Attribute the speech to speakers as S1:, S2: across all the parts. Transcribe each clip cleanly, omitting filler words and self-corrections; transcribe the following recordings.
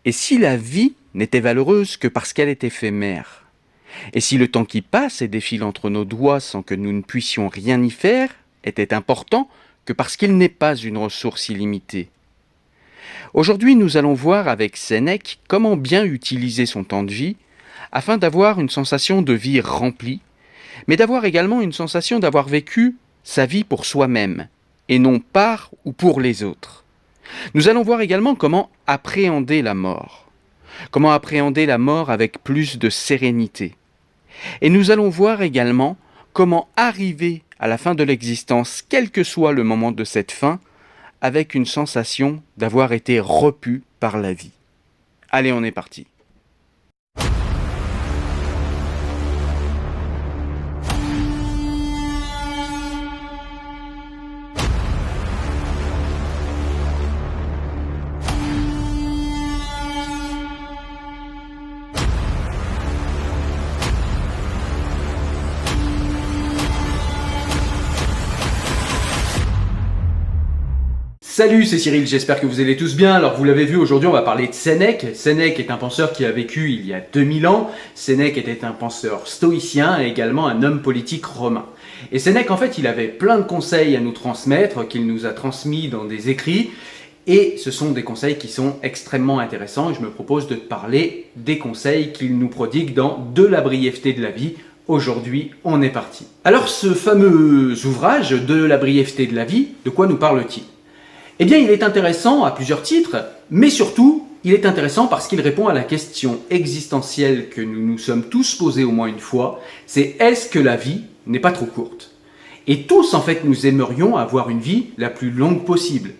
S1: Et si la vie n'était valeureuse que parce qu'elle est éphémère? Et si le temps qui passe et défile entre nos doigts sans que nous ne puissions rien y faire était important que parce qu'il n'est pas une ressource illimitée? Aujourd'hui, nous allons voir avec Sénèque comment bien utiliser son temps de vie afin d'avoir une sensation de vie remplie, mais d'avoir également une sensation d'avoir vécu sa vie pour soi-même et non par ou pour les autres. Nous allons voir également comment appréhender la mort. Comment appréhender la mort avec plus de sérénité. Et nous allons voir également comment arriver à la fin de l'existence, quel que soit le moment de cette fin, avec une sensation d'avoir été repu par la vie. Allez, on est parti.
S2: Salut, c'est Cyril, j'espère que vous allez tous bien. Alors vous l'avez vu, aujourd'hui on va parler de Sénèque. Sénèque est un penseur qui a vécu il y a 2000 ans. Sénèque était un penseur stoïcien et également un homme politique romain. Et Sénèque, en fait, il avait plein de conseils à nous transmettre, qu'il nous a transmis dans des écrits. Et ce sont des conseils qui sont extrêmement intéressants. Et je me propose de te parler des conseils qu'il nous prodigue dans De la brièveté de la vie. Aujourd'hui, on est parti. Alors ce fameux ouvrage, De la brièveté de la vie, de quoi nous parle-t-il ? Eh bien, il est intéressant à plusieurs titres, mais surtout, il est intéressant parce qu'il répond à la question existentielle que nous nous sommes tous posée au moins une fois, c'est est-ce que la vie n'est pas trop courte? Et tous, en fait, nous aimerions avoir une vie la plus longue possible.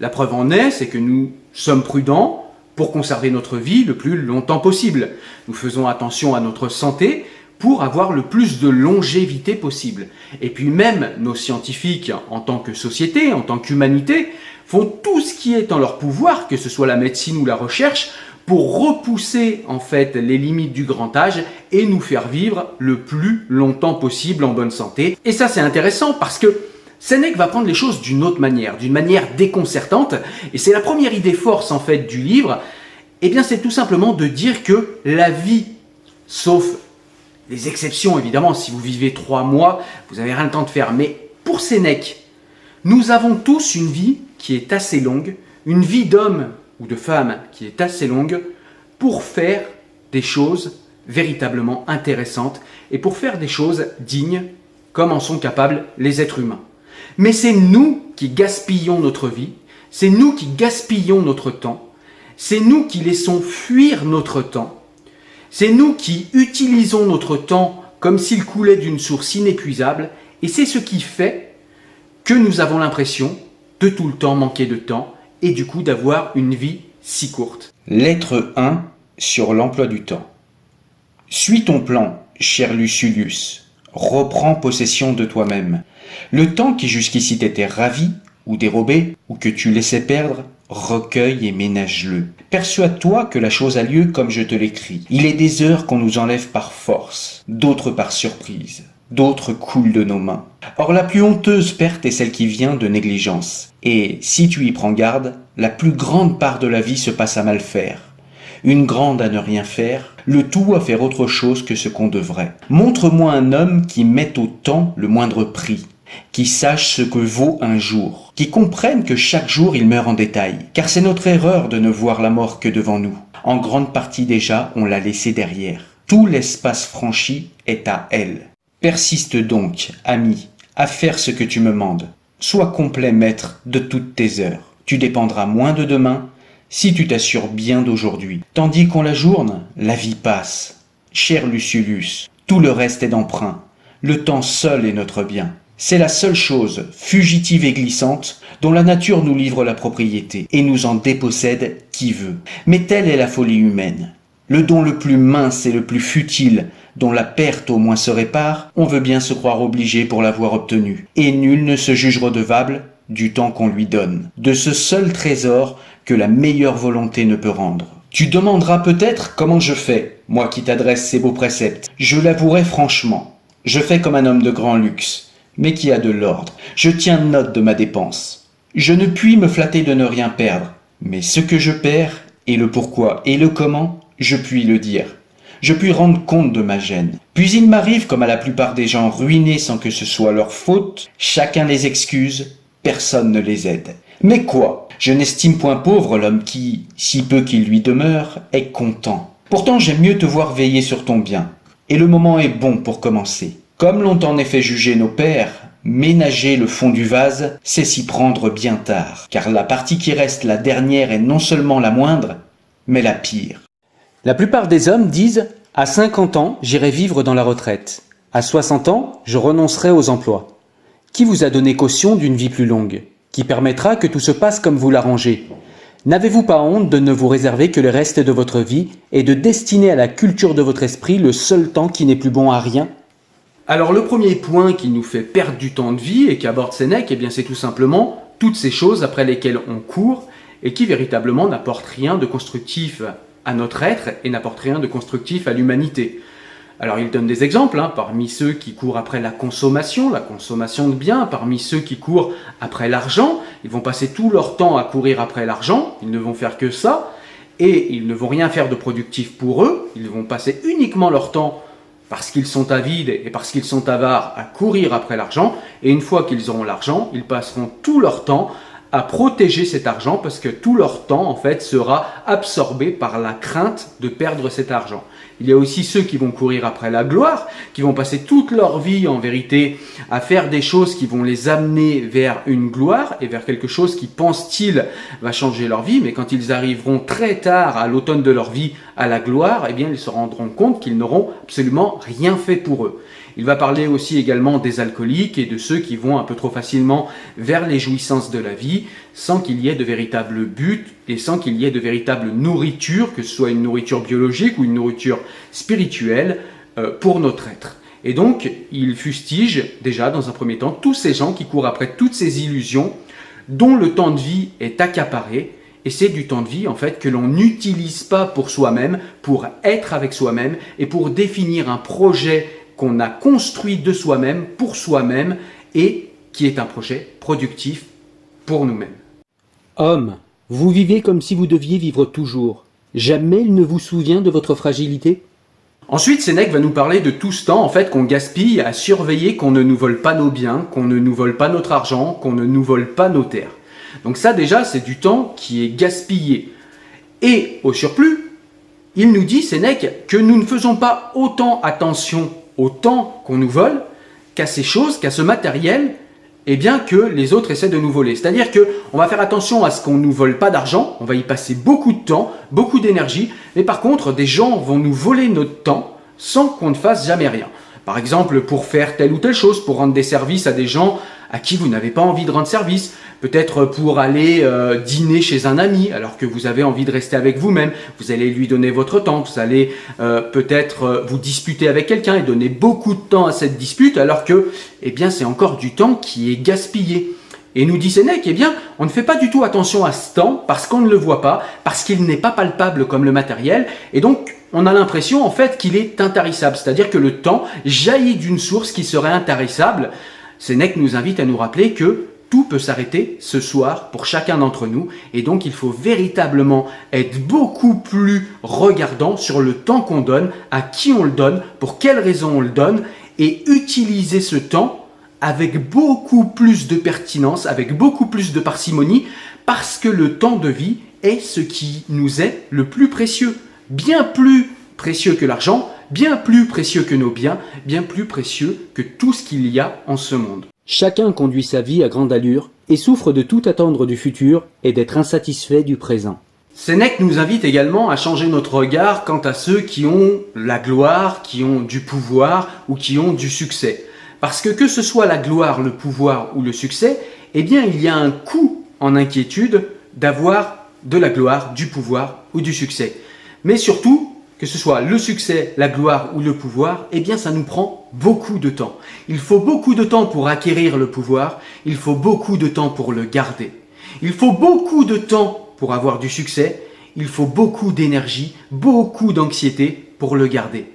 S2: La preuve en est, c'est que nous sommes prudents pour conserver notre vie le plus longtemps possible. Nous faisons attention à notre santé pour avoir le plus de longévité possible. Et puis même nos scientifiques, en tant que société, en tant qu'humanité, font tout ce qui est en leur pouvoir, que ce soit la médecine ou la recherche, pour repousser en fait les limites du grand âge et nous faire vivre le plus longtemps possible en bonne santé. Et ça c'est intéressant parce que Sénèque va prendre les choses d'une autre manière, d'une manière déconcertante, et c'est la première idée force en fait du livre, eh bien c'est tout simplement de dire que la vie, sauf les exceptions évidemment, si vous vivez 3 mois, vous n'avez rien le temps de faire, mais pour Sénèque, nous avons tous une vie qui est assez longue, une vie d'homme ou de femme qui est assez longue pour faire des choses véritablement intéressantes et pour faire des choses dignes comme en sont capables les êtres humains. Mais c'est nous qui gaspillons notre vie, c'est nous qui gaspillons notre temps, c'est nous qui laissons fuir notre temps, c'est nous qui utilisons notre temps comme s'il coulait d'une source inépuisable et c'est ce qui fait que nous avons l'impression de tout le temps manquer de temps et du coup d'avoir une vie si courte.
S3: Lettre 1 sur l'emploi du temps. Suis ton plan, cher Lucilius. Reprends possession de toi-même. Le temps qui jusqu'ici t'était ravi ou dérobé ou que tu laissais perdre, recueille et ménage-le. Persuade-toi que la chose a lieu comme je te l'écris. Il est des heures qu'on nous enlève par force, d'autres par surprise. D'autres coulent de nos mains. Or la plus honteuse perte est celle qui vient de négligence. Et si tu y prends garde, la plus grande part de la vie se passe à mal faire. Une grande à ne rien faire, le tout à faire autre chose que ce qu'on devrait. Montre-moi un homme qui mette au temps le moindre prix, qui sache ce que vaut un jour, qui comprenne que chaque jour il meurt en détail, car c'est notre erreur de ne voir la mort que devant nous. En grande partie déjà, on l'a laissée derrière. Tout l'espace franchi est à elle. Persiste donc, ami, à faire ce que tu me mandes. Sois complet maître de toutes tes heures. Tu dépendras moins de demain si tu t'assures bien d'aujourd'hui. Tandis qu'on l'ajourne, la vie passe. Cher Lucilius, tout le reste est d'emprunt. Le temps seul est notre bien. C'est la seule chose, fugitive et glissante, dont la nature nous livre la propriété et nous en dépossède qui veut. Mais telle est la folie humaine. Le don le plus mince et le plus futile, dont la perte au moins se répare, on veut bien se croire obligé pour l'avoir obtenu. Et nul ne se juge redevable du temps qu'on lui donne, de ce seul trésor que la meilleure volonté ne peut rendre. Tu demanderas peut-être comment je fais, moi qui t'adresse ces beaux préceptes. Je l'avouerai franchement, je fais comme un homme de grand luxe, mais qui a de l'ordre. Je tiens note de ma dépense. Je ne puis me flatter de ne rien perdre, mais ce que je perds, Et le pourquoi et le comment, je puis le dire. Je puis rendre compte de ma gêne. Puis il m'arrive, comme à la plupart des gens ruinés sans que ce soit leur faute, chacun les excuse, personne ne les aide. Mais quoi? Je n'estime point pauvre l'homme qui, si peu qu'il lui demeure, est content. Pourtant j'aime mieux te voir veiller sur ton bien. Et le moment est bon pour commencer. Comme l'ont en effet jugé nos pères, ménager le fond du vase, c'est s'y prendre bien tard, car la partie qui reste la dernière est non seulement la moindre, mais la pire.
S2: La plupart des hommes disent « à 50 ans, j'irai vivre dans la retraite. À 60 ans, je renoncerai aux emplois. » Qui vous a donné caution d'une vie plus longue, qui permettra que tout se passe comme vous l'arrangez? N'avez-vous pas honte de ne vous réserver que le reste de votre vie et de destiner à la culture de votre esprit le seul temps qui n'est plus bon à rien? Alors le premier point qui nous fait perdre du temps de vie et qu'aborde Sénèque, eh bien c'est tout simplement toutes ces choses après lesquelles on court et qui véritablement n'apportent rien de constructif à notre être et n'apportent rien de constructif à l'humanité. Alors il donne des exemples, parmi ceux qui courent après la consommation de biens, parmi ceux qui courent après l'argent, ils vont passer tout leur temps à courir après l'argent, ils ne vont faire que ça, et ils ne vont rien faire de productif pour eux, ils vont passer uniquement leur temps parce qu'ils sont avides et parce qu'ils sont avares à courir après l'argent, et une fois qu'ils auront l'argent, ils passeront tout leur temps à protéger cet argent parce que tout leur temps en fait sera absorbé par la crainte de perdre cet argent. Il y a aussi ceux qui vont courir après la gloire, qui vont passer toute leur vie en vérité à faire des choses qui vont les amener vers une gloire et vers quelque chose qui, pensent-ils, va changer leur vie, mais quand ils arriveront très tard à l'automne de leur vie à la gloire, eh bien ils se rendront compte qu'ils n'auront absolument rien fait pour eux. Il va parler aussi également des alcooliques et de ceux qui vont un peu trop facilement vers les jouissances de la vie sans qu'il y ait de véritable but et sans qu'il y ait de véritable nourriture, que ce soit une nourriture biologique ou une nourriture spirituelle pour notre être. Et donc, il fustige déjà dans un premier temps tous ces gens qui courent après toutes ces illusions dont le temps de vie est accaparé. Et c'est du temps de vie en fait que l'on n'utilise pas pour soi-même, pour être avec soi-même et pour définir un projet qu'on a construit de soi-même, pour soi-même, et qui est un projet productif pour nous-mêmes.
S4: Homme, vous vivez comme si vous deviez vivre toujours. Jamais il ne vous souvient de votre fragilité?
S2: Ensuite, Sénèque va nous parler de tout ce temps en fait qu'on gaspille à surveiller qu'on ne nous vole pas nos biens, qu'on ne nous vole pas notre argent, qu'on ne nous vole pas nos terres. Donc ça déjà, c'est du temps qui est gaspillé. Et au surplus, il nous dit, Sénèque, que nous ne faisons pas autant attention au temps qu'on nous vole qu'à ces choses, qu'à ce matériel, eh bien que les autres essaient de nous voler. C'est-à-dire qu'on va faire attention à ce qu'on ne nous vole pas d'argent, on va y passer beaucoup de temps, beaucoup d'énergie, mais par contre, des gens vont nous voler notre temps sans qu'on ne fasse jamais rien. Par exemple, pour faire telle ou telle chose, pour rendre des services à des gens à qui vous n'avez pas envie de rendre service, peut-être pour aller dîner chez un ami alors que vous avez envie de rester avec vous-même, vous allez lui donner votre temps, vous allez peut-être vous disputer avec quelqu'un et donner beaucoup de temps à cette dispute alors que eh bien, c'est encore du temps qui est gaspillé. Et nous dit Sénèque, eh bien, on ne fait pas du tout attention à ce temps parce qu'on ne le voit pas, parce qu'il n'est pas palpable comme le matériel, et donc on a l'impression en fait qu'il est intarissable, c'est-à-dire que le temps jaillit d'une source qui serait intarissable. Sénèque nous invite à nous rappeler que tout peut s'arrêter ce soir pour chacun d'entre nous et donc il faut véritablement être beaucoup plus regardant sur le temps qu'on donne, à qui on le donne, pour quelles raisons on le donne et utiliser ce temps avec beaucoup plus de pertinence, avec beaucoup plus de parcimonie parce que le temps de vie est ce qui nous est le plus précieux, bien plus précieux que l'argent, bien plus précieux que nos biens, bien plus précieux que tout ce qu'il y a en ce monde.
S4: Chacun conduit sa vie à grande allure et souffre de tout attendre du futur et d'être insatisfait du présent.
S2: Sénèque nous invite également à changer notre regard quant à ceux qui ont la gloire, qui ont du pouvoir ou qui ont du succès. Parce que ce soit la gloire, le pouvoir ou le succès, eh bien il y a un coût en inquiétude d'avoir de la gloire, du pouvoir ou du succès. Mais surtout, que ce soit le succès, la gloire ou le pouvoir, eh bien ça nous prend beaucoup de temps. Il faut beaucoup de temps pour acquérir le pouvoir, il faut beaucoup de temps pour le garder. Il faut beaucoup de temps pour avoir du succès, il faut beaucoup d'énergie, beaucoup d'anxiété pour le garder.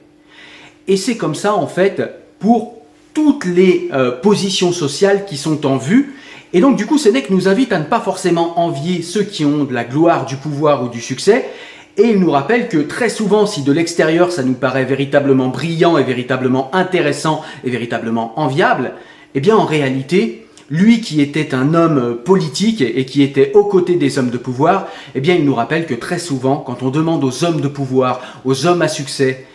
S2: Et c'est comme ça en fait pour toutes les positions sociales qui sont en vue Et donc du coup, Sénèque nous invite à ne pas forcément envier ceux qui ont de la gloire, du pouvoir ou du succès, et il nous rappelle que très souvent, si de l'extérieur ça nous paraît véritablement brillant et véritablement intéressant et véritablement enviable, eh bien en réalité, lui qui était un homme politique et qui était aux côtés des hommes de pouvoir, eh bien il nous rappelle que très souvent, quand on demande aux hommes de pouvoir, aux hommes à succès,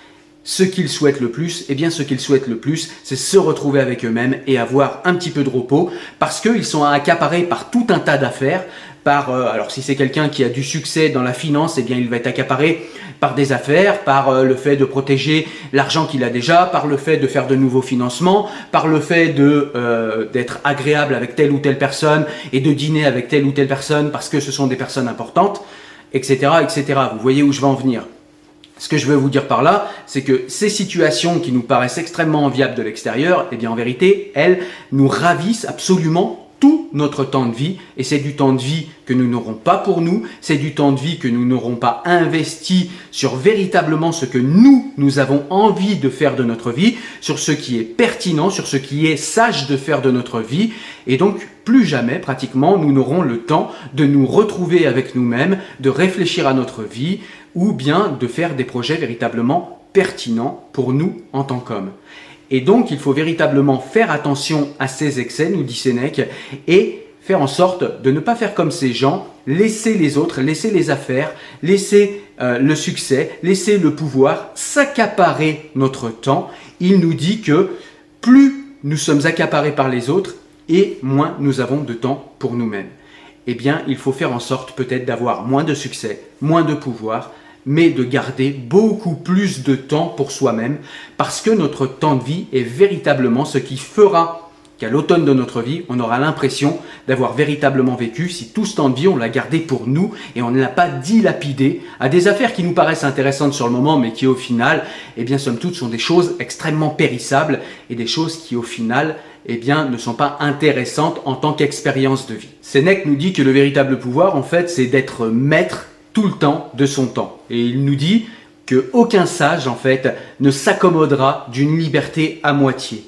S2: ce qu'ils souhaitent le plus, eh bien ce qu'ils souhaitent le plus, c'est se retrouver avec eux-mêmes et avoir un petit peu de repos, parce qu'ils sont accaparés par tout un tas d'affaires, alors si c'est quelqu'un qui a du succès dans la finance, eh bien il va être accaparé par des affaires, par le fait de protéger l'argent qu'il a déjà, par le fait de faire de nouveaux financements, par le fait d'être agréable avec telle ou telle personne et de dîner avec telle ou telle personne parce que ce sont des personnes importantes, etc., etc. Vous voyez où je vais en venir. Ce que je veux vous dire par là, c'est que ces situations qui nous paraissent extrêmement enviables de l'extérieur, eh bien en vérité, elles nous ravissent absolument tout notre temps de vie, et c'est du temps de vie que nous n'aurons pas pour nous, c'est du temps de vie que nous n'aurons pas investi sur véritablement ce que nous avons envie de faire de notre vie, sur ce qui est pertinent, sur ce qui est sage de faire de notre vie, et donc plus jamais pratiquement nous n'aurons le temps de nous retrouver avec nous-mêmes, de réfléchir à notre vie, ou bien de faire des projets véritablement pertinents pour nous en tant qu'hommes. Et donc, il faut véritablement faire attention à ces excès, nous dit Sénèque, et faire en sorte de ne pas faire comme ces gens, laisser les autres, laisser les affaires, laisser le succès, laisser le pouvoir s'accaparer notre temps. Il nous dit que plus nous sommes accaparés par les autres, et moins nous avons de temps pour nous-mêmes. Eh bien, il faut faire en sorte peut-être d'avoir moins de succès, moins de pouvoir, mais de garder beaucoup plus de temps pour soi-même, parce que notre temps de vie est véritablement ce qui fera qu'à l'automne de notre vie, on aura l'impression d'avoir véritablement vécu si tout ce temps de vie, on l'a gardé pour nous et on ne l'a pas dilapidé à des affaires qui nous paraissent intéressantes sur le moment, mais qui au final, eh bien, somme toute, sont des choses extrêmement périssables et des choses qui au final, eh bien, ne sont pas intéressantes en tant qu'expérience de vie. Sénèque nous dit que le véritable pouvoir, en fait, c'est d'être maître tout le temps de son temps. Et il nous dit qu'aucun sage, en fait, ne s'accommodera d'une liberté à moitié.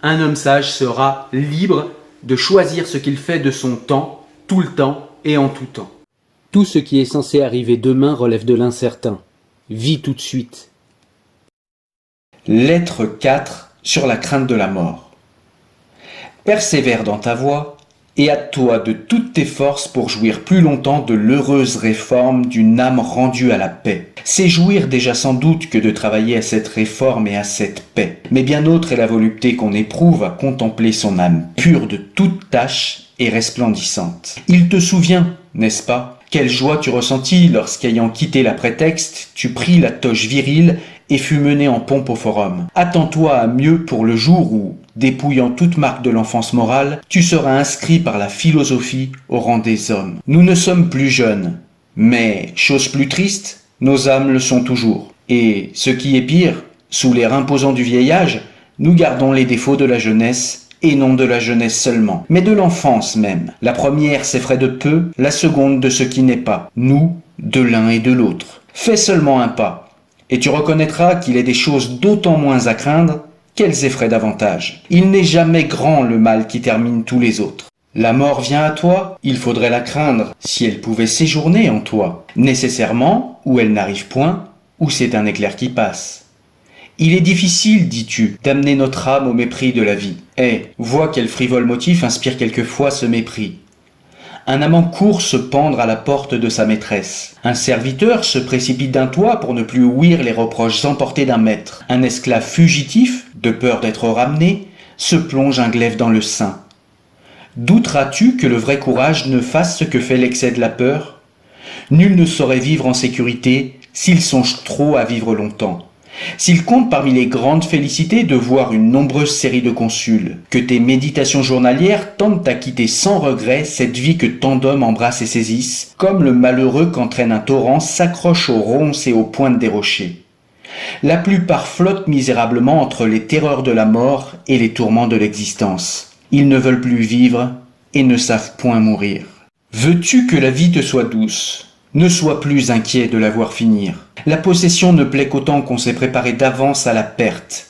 S2: Un homme sage sera libre de choisir ce qu'il fait de son temps, tout le temps et en tout temps.
S4: Tout ce qui est censé arriver demain relève de l'incertain. Vis tout de suite.
S3: Lettre 4 sur la crainte de la mort. Persévère dans ta voie et hâte-toi de toutes tes forces pour jouir plus longtemps de l'heureuse réforme d'une âme rendue à la paix. C'est jouir déjà sans doute que de travailler à cette réforme et à cette paix. Mais bien autre est la volupté qu'on éprouve à contempler son âme pure de toute tâche et resplendissante. Il te souvient, n'est-ce pas, quelle joie tu ressentis lorsqu'ayant quitté la prétexte, tu pris la toge virile et fus mené en pompe au forum. Attends-toi à mieux pour le jour où, dépouillant toute marque de l'enfance morale, tu seras inscrit par la philosophie au rang des hommes. Nous ne sommes plus jeunes, mais, chose plus triste, nos âmes le sont toujours. Et, ce qui est pire, sous l'air imposant du vieil âge, nous gardons les défauts de la jeunesse, et non de la jeunesse seulement, mais de l'enfance même. La première s'effraie de peu, la seconde de ce qui n'est pas, nous, de l'un et de l'autre. Fais seulement un pas, et tu reconnaîtras qu'il est des choses d'autant moins à craindre qu'elles effraient davantage. Il n'est jamais grand le mal qui termine tous les autres. La mort vient à toi, il faudrait la craindre, si elle pouvait séjourner en toi, nécessairement, ou elle n'arrive point, ou c'est un éclair qui passe. Il est difficile, dis-tu, d'amener notre âme au mépris de la vie. Vois quel frivole motif inspire quelquefois ce mépris. Un amant court se pendre à la porte de sa maîtresse. Un serviteur se précipite d'un toit pour ne plus ouïr les reproches emportés d'un maître. Un esclave fugitif, de peur d'être ramené, se plonge un glaive dans le sein. Douteras-tu que le vrai courage ne fasse ce que fait l'excès de la peur ? Nul ne saurait vivre en sécurité s'il songe trop à vivre longtemps. S'il compte parmi les grandes félicités de voir une nombreuse série de consuls, que tes méditations journalières tendent à quitter sans regret cette vie que tant d'hommes embrassent et saisissent, comme le malheureux qu'entraîne un torrent s'accroche aux ronces et aux pointes des rochers. La plupart flottent misérablement entre les terreurs de la mort et les tourments de l'existence. Ils ne veulent plus vivre et ne savent point mourir. Veux-tu que la vie te soit douce ? Ne sois plus inquiet de la voir finir. La possession ne plaît qu'autant qu'on s'est préparé d'avance à la perte.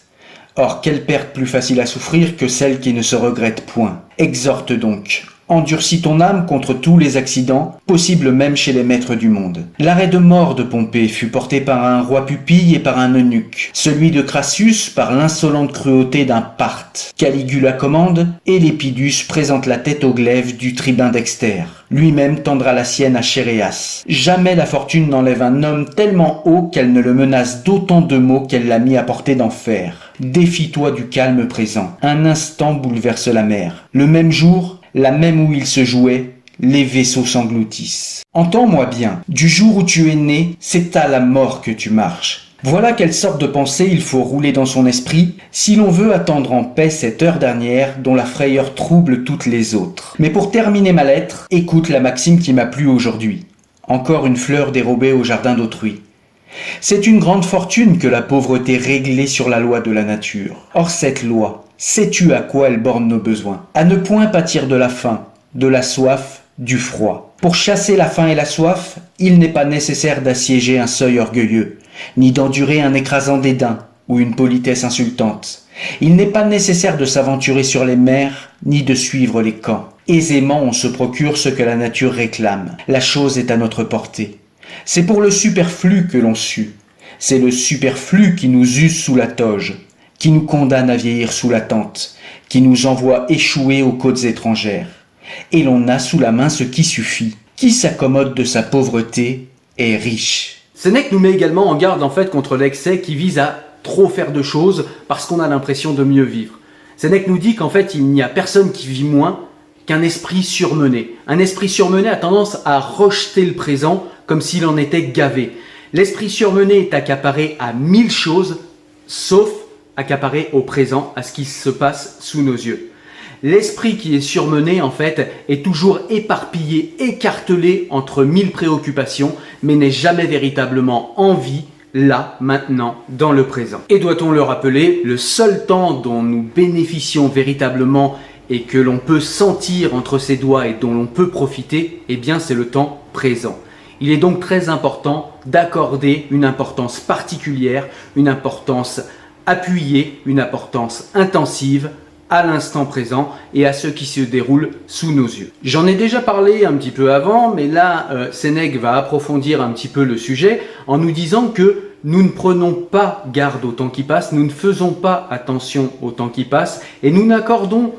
S3: Or, quelle perte plus facile à souffrir que celle qui ne se regrette point. Exhorte donc, Endurcis ton âme contre tous les accidents, possibles même chez les maîtres du monde. L'arrêt de mort de Pompée fut porté par un roi pupille et par un eunuque. Celui de Crassus par l'insolente cruauté d'un Parthe. Caligula commande, et Lepidus présente la tête au glaive du tribun Dexter. Lui-même tendra la sienne à Chéréas. Jamais la fortune n'enlève un homme tellement haut qu'elle ne le menace d'autant de maux qu'elle l'a mis à portée d'enfer. Défie-toi du calme présent. Un instant bouleverse la mer. Le même jour, la même où il se jouait, les vaisseaux s'engloutissent. Entends-moi bien, du jour où tu es né, c'est à la mort que tu marches. Voilà quelle sorte de pensée il faut rouler dans son esprit si l'on veut attendre en paix cette heure dernière dont la frayeur trouble toutes les autres. Mais pour terminer ma lettre, écoute la maxime qui m'a plu aujourd'hui. Encore une fleur dérobée au jardin d'autrui. C'est une grande fortune que la pauvreté réglée sur la loi de la nature. Or cette loi, sais-tu à quoi elle borne nos besoins? À ne point pâtir de la faim, de la soif, du froid. Pour chasser la faim et la soif, il n'est pas nécessaire d'assiéger un seuil orgueilleux, ni d'endurer un écrasant dédain ou une politesse insultante. Il n'est pas nécessaire de s'aventurer sur les mers, ni de suivre les camps. Aisément on se procure ce que la nature réclame. La chose est à notre portée. C'est pour le superflu que l'on sue. C'est le superflu qui nous use sous la toge, qui nous condamne à vieillir sous la tente, qui nous envoie échouer aux côtes étrangères. Et l'on a sous la main ce qui suffit. Qui s'accommode de sa pauvreté est riche.
S2: Sénèque nous met également en garde en fait contre l'excès qui vise à trop faire de choses parce qu'on a l'impression de mieux vivre. Sénèque nous dit qu'en fait il n'y a personne qui vit moins qu'un esprit surmené. Un esprit surmené a tendance à rejeter le présent comme s'il en était gavé. L'esprit surmené est accaparé à 1000 choses, sauf accaparé au présent, à ce qui se passe sous nos yeux. L'esprit qui est surmené, en fait, est toujours éparpillé, écartelé entre 1000 préoccupations, mais n'est jamais véritablement en vie, là, maintenant, dans le présent. Et doit-on le rappeler, le seul temps dont nous bénéficions véritablement et que l'on peut sentir entre ses doigts et dont l'on peut profiter, eh bien c'est le temps présent. Il est donc très important d'accorder une importance particulière, une importance appuyée, une importance intensive à l'instant présent et à ce qui se déroule sous nos yeux. J'en ai déjà parlé un petit peu avant, mais là, Sénèque va approfondir un petit peu le sujet en nous disant que nous ne prenons pas garde au temps qui passe, nous ne faisons pas attention au temps qui passe et nous n'accordons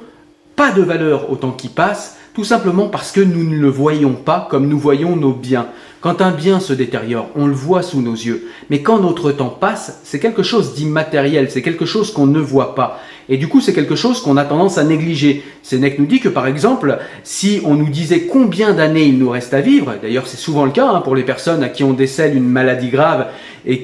S2: pas de valeur au temps qui passe, tout simplement parce que nous ne le voyons pas comme nous voyons nos biens. Quand un bien se détériore, on le voit sous nos yeux. Mais quand notre temps passe, c'est quelque chose d'immatériel, c'est quelque chose qu'on ne voit pas. Et du coup, c'est quelque chose qu'on a tendance à négliger. Sénèque nous dit que, par exemple, si on nous disait combien d'années il nous reste à vivre, d'ailleurs c'est souvent le cas pour les personnes à qui on décèle une maladie grave et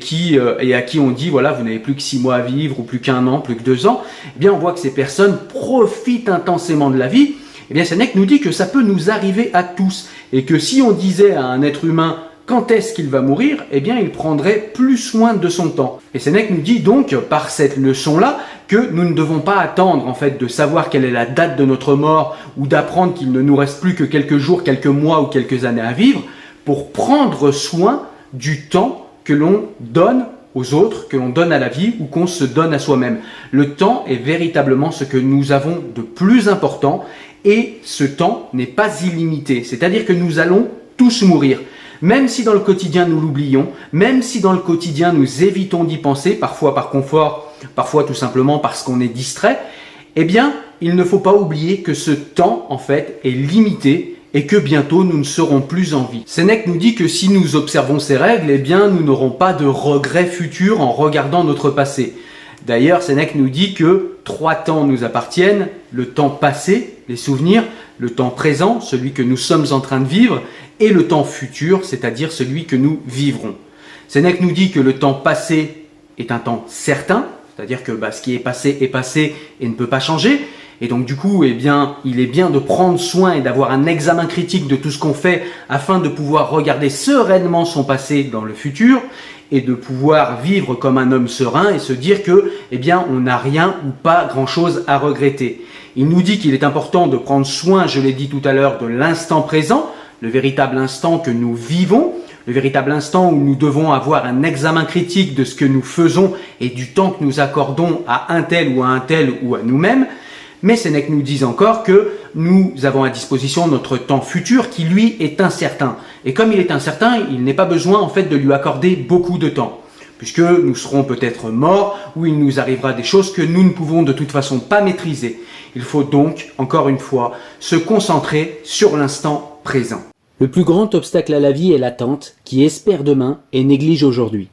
S2: à qui on dit, voilà, vous n'avez plus que 6 mois à vivre, ou plus qu'1 an, plus que 2 ans, eh bien on voit que ces personnes profitent intensément de la vie. Eh bien Sénèque nous dit que ça peut nous arriver à tous, et que si on disait à un être humain quand est-ce qu'il va mourir, eh bien il prendrait plus soin de son temps. Et Sénèque nous dit donc, par cette leçon-là, que nous ne devons pas attendre en fait de savoir quelle est la date de notre mort, ou d'apprendre qu'il ne nous reste plus que quelques jours, quelques mois ou quelques années à vivre, pour prendre soin du temps que l'on donne aux autres, que l'on donne à la vie ou qu'on se donne à soi-même. Le temps est véritablement ce que nous avons de plus important et ce temps n'est pas illimité. C'est-à-dire que nous allons tous mourir. Même si dans le quotidien nous l'oublions, même si dans le quotidien nous évitons d'y penser, parfois par confort, parfois tout simplement parce qu'on est distrait, eh bien, il ne faut pas oublier que ce temps, en fait, est limité et que bientôt nous ne serons plus en vie. Sénèque nous dit que si nous observons ces règles, eh bien, nous n'aurons pas de regrets futurs en regardant notre passé. D'ailleurs, Sénèque nous dit que 3 temps nous appartiennent, le temps passé, les souvenirs, le temps présent, celui que nous sommes en train de vivre, et le temps futur, c'est-à-dire celui que nous vivrons. Sénèque nous dit que le temps passé est un temps certain, c'est-à-dire que ce qui est passé et ne peut pas changer. Et donc du coup, eh bien, il est bien de prendre soin et d'avoir un examen critique de tout ce qu'on fait afin de pouvoir regarder sereinement son passé dans le futur et de pouvoir vivre comme un homme serein et se dire que, eh bien, on n'a rien ou pas grand-chose à regretter. Il nous dit qu'il est important de prendre soin, je l'ai dit tout à l'heure, de l'instant présent, le véritable instant que nous vivons, le véritable instant où nous devons avoir un examen critique de ce que nous faisons et du temps que nous accordons à un tel ou à nous-mêmes. Mais Sénèque nous dit encore que nous avons à disposition notre temps futur qui lui est incertain. Et comme il est incertain, il n'est pas besoin en fait de lui accorder beaucoup de temps, puisque nous serons peut-être morts ou il nous arrivera des choses que nous ne pouvons de toute façon pas maîtriser. Il faut donc, encore une fois, se concentrer sur l'instant présent.
S4: Le plus grand obstacle à la vie est l'attente, qui espère demain et néglige aujourd'hui.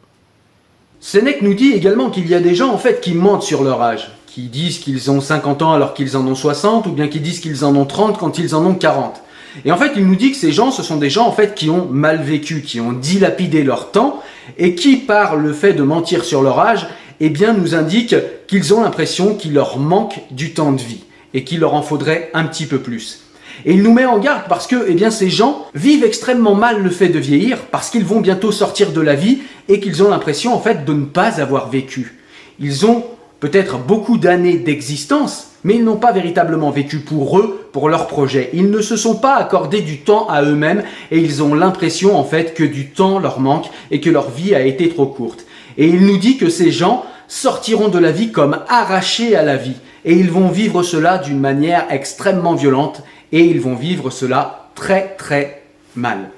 S2: Sénèque nous dit également qu'il y a des gens en fait qui mentent sur leur âge, qui disent qu'ils ont 50 ans alors qu'ils en ont 60, ou bien qui disent qu'ils en ont 30 quand ils en ont 40. Et en fait, il nous dit que ces gens, ce sont des gens en fait qui ont mal vécu, qui ont dilapidé leur temps, et qui, par le fait de mentir sur leur âge, eh bien, nous indiquent qu'ils ont l'impression qu'il leur manque du temps de vie, et qu'il leur en faudrait un petit peu plus. Et il nous met en garde parce que eh bien, ces gens vivent extrêmement mal le fait de vieillir, parce qu'ils vont bientôt sortir de la vie, et qu'ils ont l'impression en fait de ne pas avoir vécu. Ils ont peut-être beaucoup d'années d'existence, mais ils n'ont pas véritablement vécu pour eux, pour leur projet. Ils ne se sont pas accordés du temps à eux-mêmes et ils ont l'impression en fait que du temps leur manque et que leur vie a été trop courte. Et il nous dit que ces gens sortiront de la vie comme arrachés à la vie et ils vont vivre cela d'une manière extrêmement violente et ils vont vivre cela très très mal.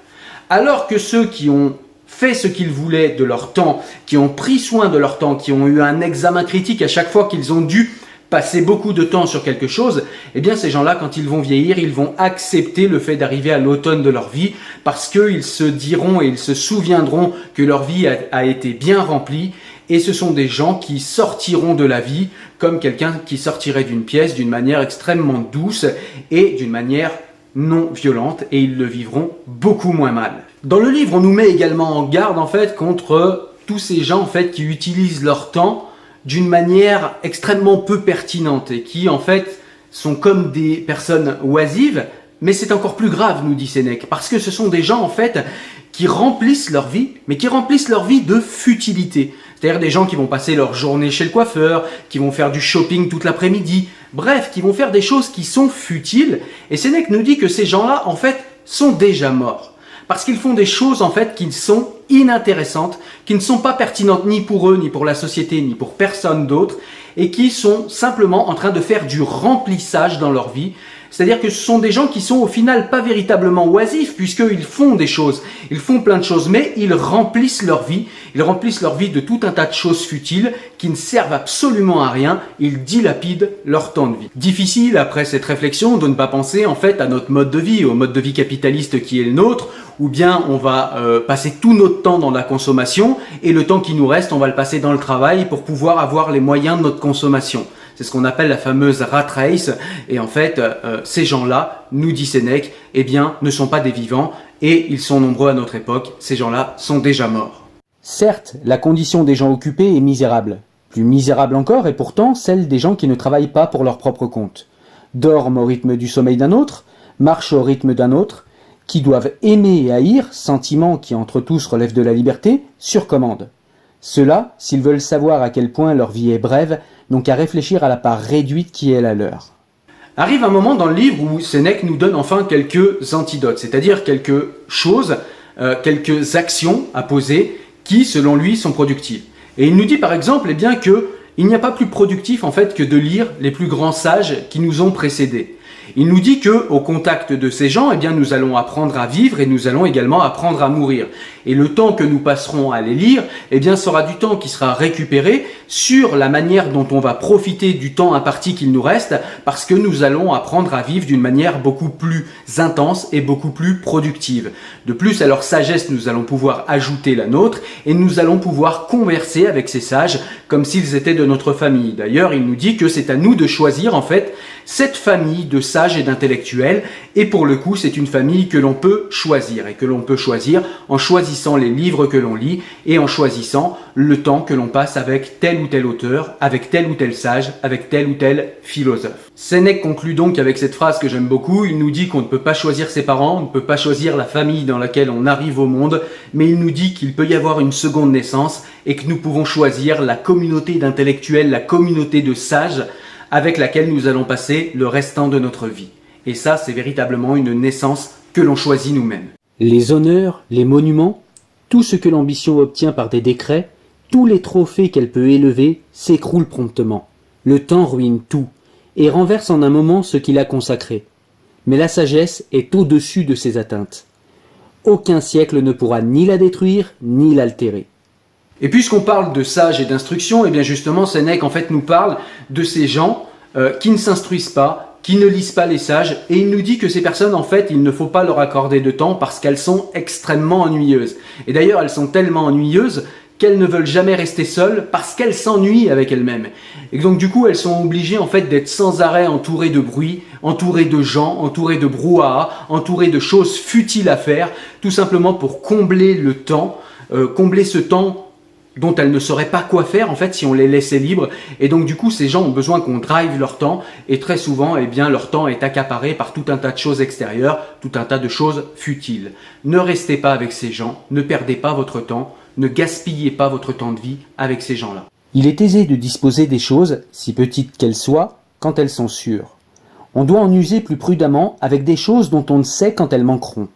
S2: Alors que ceux qui ont fait ce qu'ils voulaient de leur temps, qui ont pris soin de leur temps, qui ont eu un examen critique à chaque fois qu'ils ont dû passer beaucoup de temps sur quelque chose, eh bien ces gens-là, quand ils vont vieillir, ils vont accepter le fait d'arriver à l'automne de leur vie parce qu'ils se diront et ils se souviendront que leur vie a été bien remplie et ce sont des gens qui sortiront de la vie comme quelqu'un qui sortirait d'une pièce d'une manière extrêmement douce et d'une manière non violente et ils le vivront beaucoup moins mal. Dans le livre, on nous met également en garde en fait contre tous ces gens en fait qui utilisent leur temps d'une manière extrêmement peu pertinente et qui en fait sont comme des personnes oisives, mais c'est encore plus grave, nous dit Sénèque, parce que ce sont des gens en fait qui remplissent leur vie, mais qui remplissent leur vie de futilité. C'est-à-dire des gens qui vont passer leur journée chez le coiffeur, qui vont faire du shopping toute l'après-midi, bref, qui vont faire des choses qui sont futiles. Et Sénèque nous dit que ces gens-là, en fait, sont déjà morts. Parce qu'ils font des choses, en fait, qui sont inintéressantes, qui ne sont pas pertinentes ni pour eux, ni pour la société, ni pour personne d'autre, et qui sont simplement en train de faire du remplissage dans leur vie. C'est-à-dire que ce sont des gens qui sont au final pas véritablement oisifs, puisqu'ils font des choses, ils font plein de choses, mais ils remplissent leur vie de tout un tas de choses futiles qui ne servent absolument à rien, ils dilapident leur temps de vie. Difficile, après cette réflexion, de ne pas penser en fait à notre mode de vie, au mode de vie capitaliste qui est le nôtre, ou bien on va passer tout notre temps dans la consommation, et le temps qui nous reste, on va le passer dans le travail pour pouvoir avoir les moyens de notre consommation. C'est ce qu'on appelle la fameuse rat race. Et en fait, ces gens-là, nous dit Sénèque, eh bien, ne sont pas des vivants et ils sont nombreux à notre époque. Ces gens-là sont déjà morts.
S4: Certes, la condition des gens occupés est misérable. Plus misérable encore est pourtant celle des gens qui ne travaillent pas pour leur propre compte. Dorment au rythme du sommeil d'un autre, marchent au rythme d'un autre, qui doivent aimer et haïr, sentiments qui entre tous relèvent de la liberté, sur commande. Ceux-là, s'ils veulent savoir à quel point leur vie est brève, n'ont qu'à réfléchir à la part réduite qui est la leur.
S2: Arrive un moment dans le livre où Sénèque nous donne enfin quelques antidotes, c'est-à-dire quelque chose, quelques actions à poser qui, selon lui, sont productives. Et il nous dit par exemple eh bien, qu'il n'y a pas plus productif en fait que de lire les plus grands sages qui nous ont précédés. Il nous dit que, au contact de ces gens, eh bien, nous allons apprendre à vivre et nous allons également apprendre à mourir. Et le temps que nous passerons à les lire, eh bien, sera du temps qui sera récupéré sur la manière dont on va profiter du temps imparti qu'il nous reste, parce que nous allons apprendre à vivre d'une manière beaucoup plus intense et beaucoup plus productive. De plus, à leur sagesse, nous allons pouvoir ajouter la nôtre et nous allons pouvoir converser avec ces sages comme s'ils étaient de notre famille. D'ailleurs, il nous dit que c'est à nous de choisir, en fait, cette famille de sages et d'intellectuels, et pour le coup, c'est une famille que l'on peut choisir, et que l'on peut choisir en choisissant les livres que l'on lit, et en choisissant le temps que l'on passe avec tel ou tel auteur, avec tel ou tel sage, avec tel ou tel philosophe. Sénèque conclut donc avec cette phrase que j'aime beaucoup, il nous dit qu'on ne peut pas choisir ses parents, on ne peut pas choisir la famille dans laquelle on arrive au monde, mais il nous dit qu'il peut y avoir une seconde naissance, et que nous pouvons choisir la communauté d'intellectuels, la communauté de sages, avec laquelle nous allons passer le restant de notre vie. Et ça, c'est véritablement une naissance que l'on choisit nous-mêmes.
S4: Les honneurs, les monuments, tout ce que l'ambition obtient par des décrets, tous les trophées qu'elle peut élever, s'écroulent promptement. Le temps ruine tout, et renverse en un moment ce qu'il a consacré. mais la sagesse est au-dessus de ces atteintes. Aucun siècle ne pourra ni la détruire, ni l'altérer.
S2: Et puisqu'on parle de sages et d'instruction, et bien justement Sénèque en fait nous parle de ces gens qui ne s'instruisent pas, qui ne lisent pas les sages, et il nous dit que ces personnes en fait il ne faut pas leur accorder de temps parce qu'elles sont extrêmement ennuyeuses. Et d'ailleurs elles sont tellement ennuyeuses qu'elles ne veulent jamais rester seules parce qu'elles s'ennuient avec elles-mêmes. Et donc du coup elles sont obligées en fait d'être sans arrêt entourées de bruit, entourées de gens, entourées de brouhaha, entourées de choses futiles à faire, tout simplement pour combler le temps, combler ce temps dont elles ne sauraient pas quoi faire en fait si on les laissait libres. Et donc du coup ces gens ont besoin qu'on drive leur temps, et très souvent eh bien leur temps est accaparé par tout un tas de choses extérieures, tout un tas de choses futiles. Ne restez pas avec ces gens, ne perdez pas votre temps, ne gaspillez pas votre temps de vie avec ces gens-là.
S4: Il est aisé de disposer des choses, si petites qu'elles soient, quand elles sont sûres. On doit en user plus prudemment avec des choses dont on ne sait quand elles manqueront.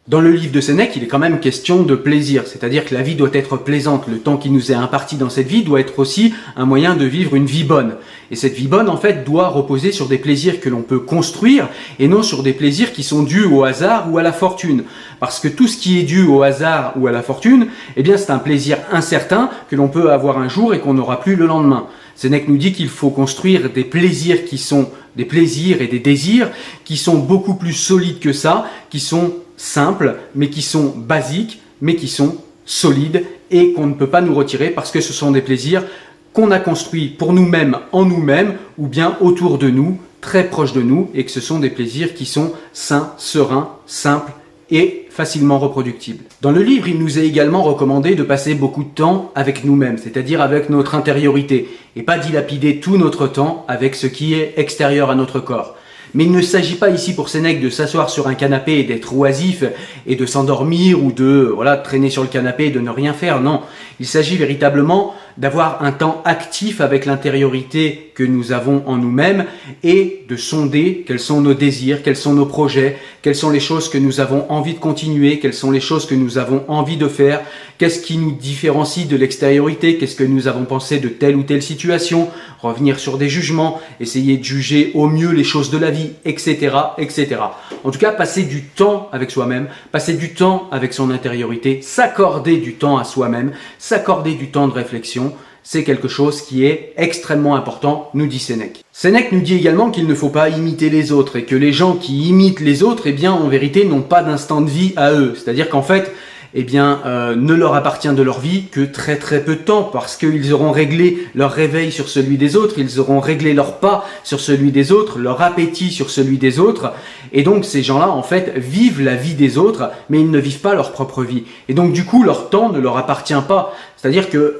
S2: Dans le livre de Sénèque, il est quand même question de plaisir, c'est-à-dire que la vie doit être plaisante. Le temps qui nous est imparti dans cette vie doit être aussi un moyen de vivre une vie bonne. Et cette vie bonne, en fait, doit reposer sur des plaisirs que l'on peut construire et non sur des plaisirs qui sont dus au hasard ou à la fortune. Parce que tout ce qui est dû au hasard ou à la fortune, eh bien, c'est un plaisir incertain que l'on peut avoir un jour et qu'on n'aura plus le lendemain. Sénèque nous dit qu'il faut construire des plaisirs qui sont des plaisirs et des désirs qui sont beaucoup plus solides que ça, qui sont simples, mais qui sont basiques, mais qui sont solides et qu'on ne peut pas nous retirer parce que ce sont des plaisirs qu'on a construits pour nous-mêmes, en nous-mêmes, ou bien autour de nous, très proches de nous, et que ce sont des plaisirs qui sont sains, sereins, simples et facilement reproductibles. Dans le livre, il nous est également recommandé de passer beaucoup de temps avec nous-mêmes, c'est-à-dire avec notre intériorité, et pas dilapider tout notre temps avec ce qui est extérieur à notre corps. Mais il ne s'agit pas ici pour Sénèque de s'asseoir sur un canapé et d'être oisif et de s'endormir ou de traîner sur le canapé et de ne rien faire. Non, il s'agit véritablement d'avoir un temps actif avec l'intériorité que nous avons en nous-mêmes et de sonder quels sont nos désirs, quels sont nos projets, quelles sont les choses que nous avons envie de continuer, quelles sont les choses que nous avons envie de faire, qu'est-ce qui nous différencie de l'extériorité, qu'est-ce que nous avons pensé de telle ou telle situation, revenir sur des jugements, essayer de juger au mieux les choses de la vie, etc., etc. En tout cas, passer du temps avec soi-même, passer du temps avec son intériorité, s'accorder du temps à soi-même, s'accorder du temps de réflexion, c'est quelque chose qui est extrêmement important, nous dit Sénèque. Sénèque nous dit également qu'il ne faut pas imiter les autres et que les gens qui imitent les autres, eh bien, en vérité, n'ont pas d'instant de vie à eux. C'est-à-dire qu'en fait, ne leur appartient de leur vie que très très peu de temps parce qu'ils auront réglé leur réveil sur celui des autres, ils auront réglé leur pas sur celui des autres, leur appétit sur celui des autres, et donc ces gens-là en fait vivent la vie des autres mais ils ne vivent pas leur propre vie, et donc du coup leur temps ne leur appartient pas, c'est-à-dire que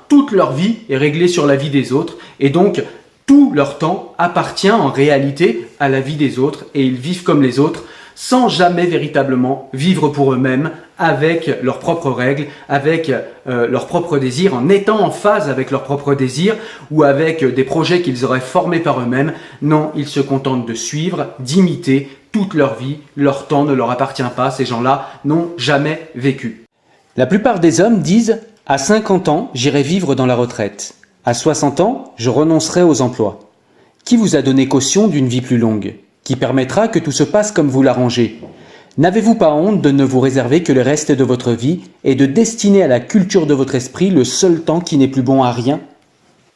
S2: toute leur vie est réglée sur la vie des autres, et donc tout leur temps appartient en réalité à la vie des autres et ils vivent comme les autres sans jamais véritablement vivre pour eux-mêmes, avec leurs propres règles, avec leurs propres désirs, en étant en phase avec leurs propres désirs ou avec des projets qu'ils auraient formés par eux-mêmes. Non, ils se contentent de suivre, d'imiter toute leur vie. Leur temps ne leur appartient pas. Ces gens-là n'ont jamais vécu.
S4: La plupart des hommes disent « À 50 ans, j'irai vivre dans la retraite. À 60 ans, je renoncerai aux emplois. » Qui vous a donné caution d'une vie plus longue ? Qui permettra que tout se passe comme vous l'arrangez. N'avez-vous pas honte de ne vous réserver que le reste de votre vie et de destiner à la culture de votre esprit le seul temps qui n'est plus bon à rien ?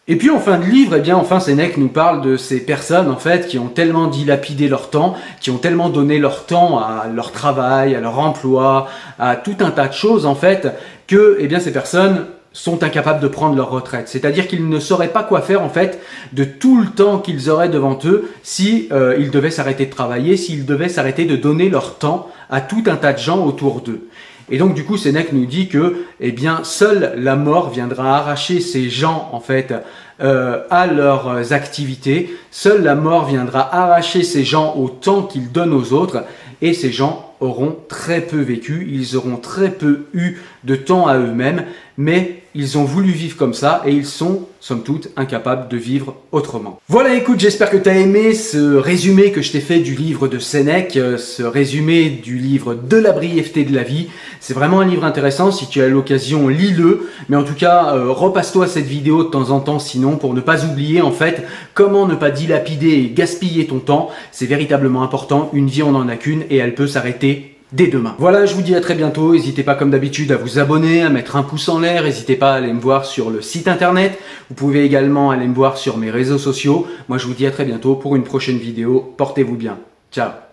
S2: Et puis en fin de livre, Sénèque nous parle de ces personnes en fait qui ont tellement dilapidé leur temps, qui ont tellement donné leur temps à leur travail, à leur emploi, à tout un tas de choses en fait, que ces personnes sont incapables de prendre leur retraite. C'est-à-dire qu'ils ne sauraient pas quoi faire en fait de tout le temps qu'ils auraient devant eux si ils devaient s'arrêter de travailler, s'ils devaient s'arrêter de donner leur temps à tout un tas de gens autour d'eux. Et donc du coup Sénèque nous dit que seule la mort viendra arracher ces gens en fait à leurs activités. Seule la mort viendra arracher ces gens au temps qu'ils donnent aux autres, et ces gens auront très peu vécu, ils auront très peu eu de temps à eux-mêmes, mais ils ont voulu vivre comme ça et ils sont somme toute, incapables de vivre autrement. Voilà, écoute, j'espère que tu as aimé ce résumé que je t'ai fait du livre de Sénèque, ce résumé du livre De la brièveté de la vie. C'est vraiment un livre intéressant, si tu as l'occasion, lis-le. Mais en tout cas, repasse-toi cette vidéo de temps en temps, sinon, pour ne pas oublier, en fait, comment ne pas dilapider et gaspiller ton temps. C'est véritablement important, une vie on n'en a qu'une et elle peut s'arrêter dès demain. Voilà, je vous dis à très bientôt. N'hésitez pas comme d'habitude à vous abonner, à mettre un pouce en l'air. N'hésitez pas à aller me voir sur le site internet. Vous pouvez également aller me voir sur mes réseaux sociaux. Moi, je vous dis à très bientôt pour une prochaine vidéo. Portez-vous bien. Ciao.